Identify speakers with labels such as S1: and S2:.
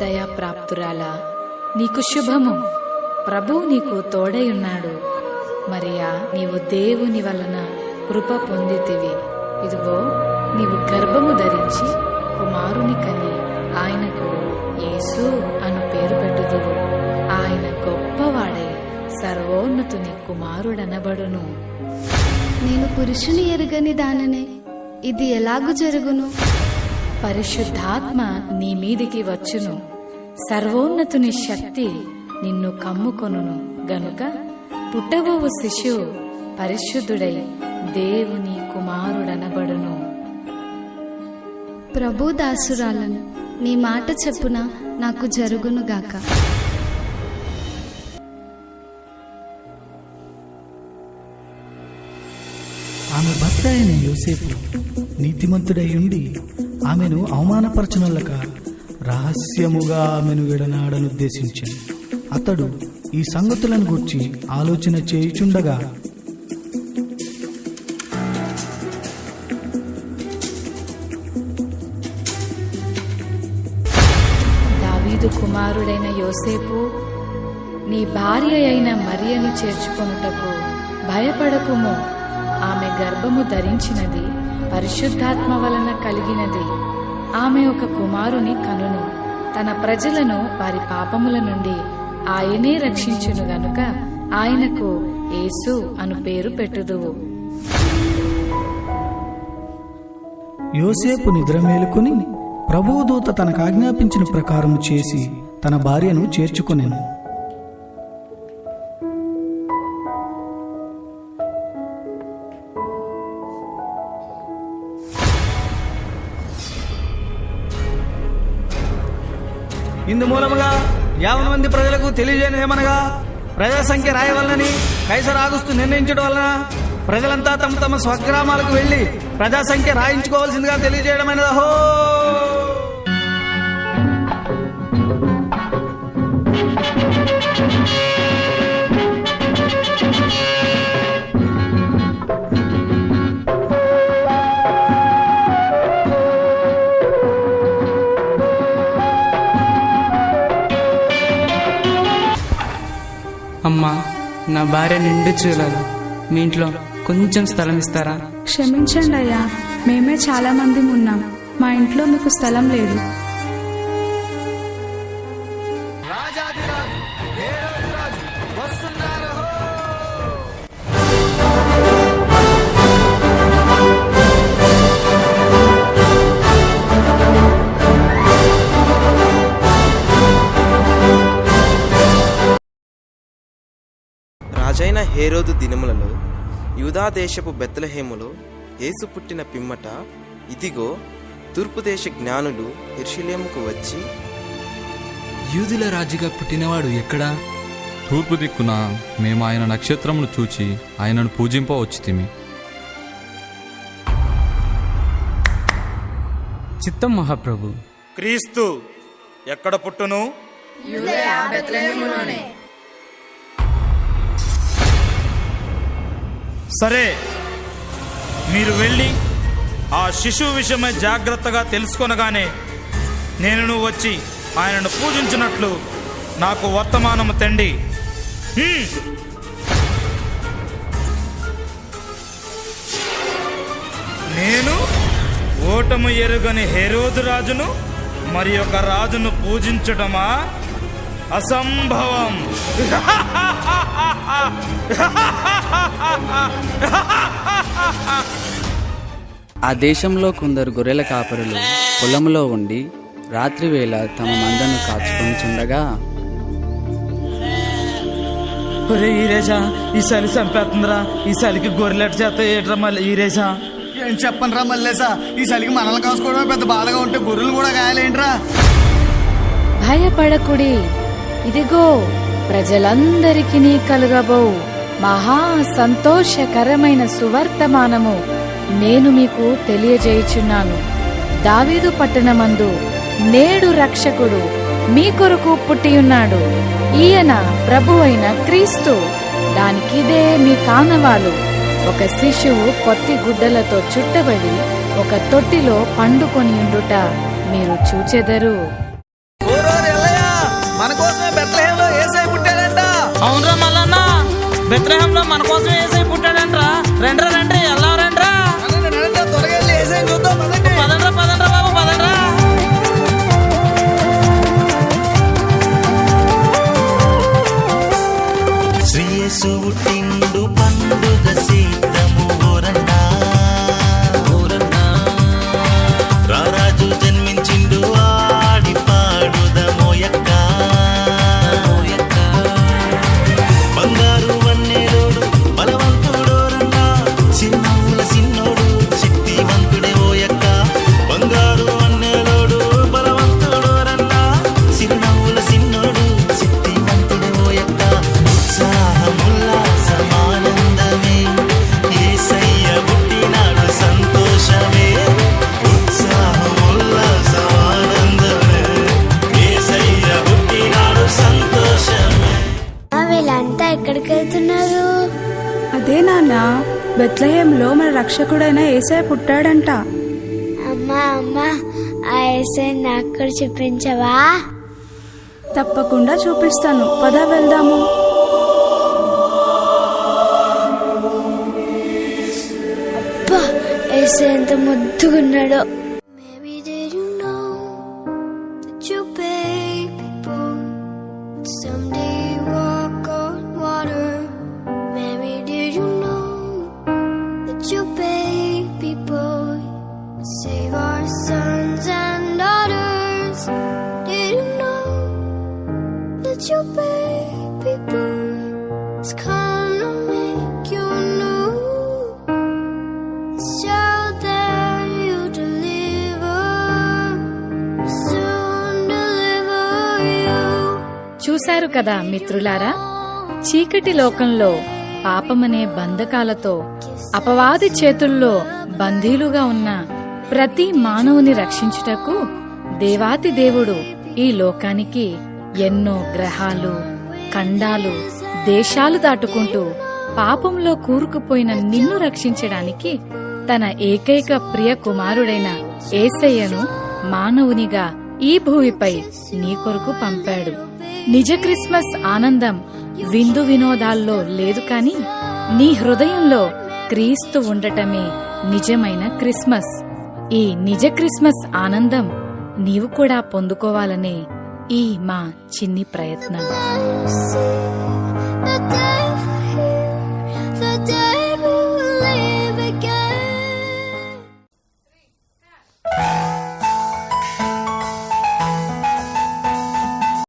S1: దయాప్రాప్తురాలా, నీకు శుభము. ప్రభువు నీకు తోడైయున్నాడు. మరియా, నీవు దేవుని వలన కృప పొందితివి. ఇదిగో, నీవు గర్భము ధరించి కుమారుని కని ఆయనకు యేసు అను పేరు పెట్టుదువు. ఆయన గొప్పవాడై సర్వోన్నతుని కుమారుడనబడును.
S2: నేను పురుషుని ఎరుగని దాననే, ఇది ఎలాగు జరుగును?
S1: పరిశుద్ధాత్మ నీ మీదికి వచ్చును. సర్వోన్నతుని శక్తి నిన్ను కమ్ముకొనును గనుక పుట్టబోవు శిశువు పరిశుద్ధుడై దేవుని కుమారుడనబడును.
S2: ప్రభు దాసురాలను, నీ మాట చెప్పున నాకు జరుగునుగాక.
S3: ఆమె భర్త అయిన యోసేపు నీతిమంతుడై ఉండి ఆమెను అవమానపరచనొల్లక రహస్యముగా ఆమెను విడనాడనుద్దేశించాను. అతడు ఈ సంగతులను గూర్చి ఆలోచన చేయుచుండగా
S1: దావీదు కుమారుడైన యోసేపు, నీ భార్య అయిన మరియను చేర్చుకొనుటకు భయపడకుము. ఆమె గర్భము ధరించినది పరిశుద్ధాత్మ వలన కలిగినది. ఆమె ఒక కుమారుని కనును. తన ప్రజలను వారి పాపముల నుండి ఆయనే రక్షించును గనుక ఆయనకు యేసు అను పేరు పెట్టుదువు.
S3: యోసేపు నిద్ర మేలుకొని ప్రభువు దూత తనకు ఆజ్ఞాపించిన ప్రకారము చేసి తన భార్యను చేర్చుకొనెను.
S4: ఇందు మూలముగా 50 మంది ప్రజలకు తెలియజేయమనగా, ప్రజల సంఖ్య రాయవలనని కైసర్ ఆగుస్తు నిర్ణయించడం వలన ప్రజలంతా తమ తమ స్వగ్రామాలకు వెళ్లి ప్రజా సంఖ్య రాయించుకోవాల్సిందిగా తెలియజేయడమైనదహో.
S5: అమ్మా, నా భార్య నిండు చూడాలి. మీ ఇంట్లో కొంచెం స్థలం ఇస్తారా?
S6: క్షమించండి అయ్యా, మేమే చాలా మంది ఉన్నాం. మా ఇంట్లో మీకు స్థలం లేదు.
S7: రాజైన హేరోదు దినములలో యూదా దేశపు బెత్లెహేములో యేసు పుట్టిన పిమ్మట, ఇదిగో, తూర్పు దేశ జ్ఞానులు యెరూషలేముకు వచ్చి,
S8: యూదుల రాజుగా పుట్టినవాడు ఎక్కడా?
S9: తూర్పు దిక్కున మేము ఆయన నక్షత్రమును చూచి ఆయనను పూజింపవచ్చితిమి.
S5: చిత్తం మహాప్రభు.
S10: క్రీస్తు ఎక్కడ పుట్టును?
S11: యూదయ బెత్లెహేములోనే.
S10: సరే, మీరు వెళ్ళి ఆ శిశువు విషయమై జాగ్రత్తగా తెలుసుకొనగానే నేను వచ్చి ఆయనను పూజించినట్లు నాకు వర్తమానము తెండి. నేను ఓటము ఎరుగని హేరోదు రాజును మరి ఒక రాజును పూజించటమా? అసంభవం.
S5: ఆ దేశంలో కొందరు గొర్రెల కాపరులు పొలంలో ఉండి రాత్రివేళ తమ మందను కాచుకొనిచుండగా,
S4: ఒరే ఈరేషా, ఈ చలి చంపేస్తుందిరా. ఈ చలికి గొర్రెలెట చేత ఏట్రా మళ్ళీ ఈరేషా?
S3: ఏం చెప్పండి రా మల్లేసా, ఈ చలికి మనల్ని కాసుకోవడమే పెద్ద బాధగా ఉంటే గొర్రెలు కూడా గాయాలేంట్రా?
S1: భయపడకుడి, ఇదిగో, ప్రజలందరికీ కలుగబో మహా సంతోషకరమైన సువర్తమానము నేను మీకు తెలియజేయుచున్నాను. దావీదు పట్టణమందు నేడు రక్షకుడు మీ కొరకు పుట్టియున్నాడు. ఈయన ప్రభువైన క్రీస్తు. దానికిదే మీ కానవాలు. ఒక శిశువు పొత్తి గుడ్డలతో చుట్టబడి ఒక తొట్టిలో పండుకొని ఉండుట మీరు చూచెదరు.
S4: ఓరోరి ఎల్లయ్య, మన కోసమే బెత్లెహేంలో యేసయ్య పుట్టాడంట.
S5: అవునరా మల్లన్న, బెత్లెహేంలో మన కోసం యేసయ్య పుట్టాడంట్రా. రండ్రా రండి, ఎలా రండ్రా.
S4: త్వరగా వెళ్ళి యేసయ్యని చూద్దాం, పదండి.
S5: పదండ్రా పదండ్రా బాబు, పదండ్రా.
S12: శ్రీయేసు పుట్టిండు పండుగ సిద్ధము ఓరన్నా ఓరన్నా, రారాజు జన్మించిండు ఆడి పాడుదమోయక్క మోయక్క, బంగారు వన్నెలోడు బలవంతుడోరన్నా, చిన్నవుల సిన్నోడు శక్తివంతుడే ఓయక్క, బంగారు వన్నెలోడు బలవంతుడోరన్నా, చిన్నవుల సిన్నోడు శక్తివంతుడే ఓయక్క, ఉత్సాహముల్లాసమానందమే యేసయ్య పుట్టినాడు సంతోషమే, ఉత్సాహముల్లాసమానందమే యేసయ్య పుట్టినాడు సంతోషమే.
S2: వీళ్ళంతా ఎక్కడికి వెళ్తున్నారు?
S6: అదే నాన్న, బెత్లెహేంలో మన రక్షకుడైన యేసయ్య పుట్టాడంట.
S2: అమ్మా అమ్మా, ఆ యేసయ్య నాకు కూడా చూపించవా?
S6: తప్పకుండా చూపిస్తాను, పద వెళ్దాము.
S2: అబ్బా, యేసయ్య ఎంత ముద్దుగున్నాడో. Your baby boy is gonna make you new. It's child that you deliver, soon deliver you.
S1: చూశారు కదా మిత్రులారా, చీకటి లోకంలో పాపమనే బంధకాలతో అపవాది చేతుల్లో బందీలుగా ఉన్న ప్రతి మానవుని రక్షించుటకు దేవాతి దేవుడు ఈ లోకానికి ఎన్నో గ్రహాలు, ఖండాలు, దేశాలు దాటుకుంటూ పాపంలో కూరుకుపోయిన నిన్ను రక్షించడానికి తన ఏకైక ప్రియ కుమారుడైన యేసయ్యను మానవునిగా ఈ భూమిపై నీ కొరకు పంపాడు. నిజ క్రిస్మస్ ఆనందం విందు వినోదాల్లో లేదు కాని నీ హృదయంలో క్రీస్తు ఉండటమే నిజమైన క్రిస్మస్. ఈ నిజ క్రిస్మస్ ఆనందం నీవు కూడా పొందుకోవాలనే ఈ మా చిన్ని ప్రయత్నం.
S2: The devil here, the devil